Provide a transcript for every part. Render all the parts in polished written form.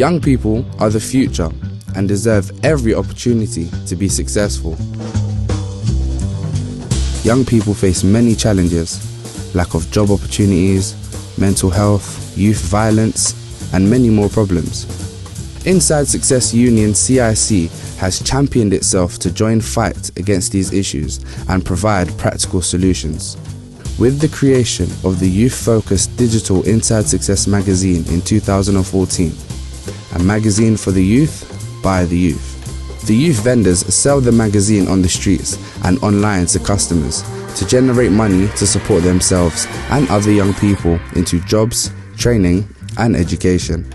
Young people are the future and deserve every opportunity to be successful. Young people face many challenges: lack of job opportunities, mental health, youth violence, and many more problems. Inside Success Union CIC has championed itself to join fight against these issues and provide practical solutions. With the creation of the youth-focused digital Inside Success magazine in 2014, a magazine for the youth, by the youth. The youth vendors sell the magazine on the streets and online to customers to generate money to support themselves and other young people into jobs, training, and education.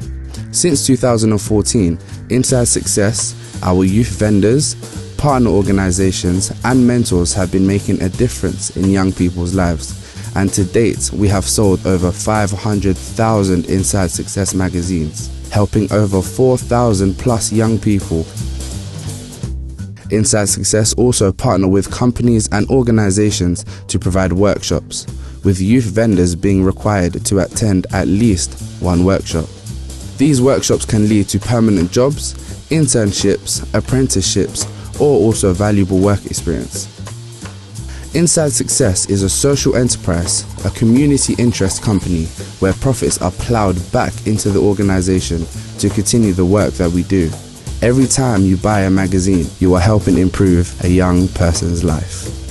Since 2014, Inside Success, our youth vendors, partner organizations, and mentors have been making a difference in young people's lives. And to date, we have sold over 500,000 Inside Success magazines, helping over 4,000 plus young people. Inside Success also partner with companies and organizations to provide workshops, with youth vendors being required to attend at least one workshop. These workshops can lead to permanent jobs, internships, apprenticeships, or also valuable work experience. Inside Success is a social enterprise, a community interest company where profits are plowed back into the organization to continue the work that we do. Every time you buy a magazine, you are helping improve a young person's life.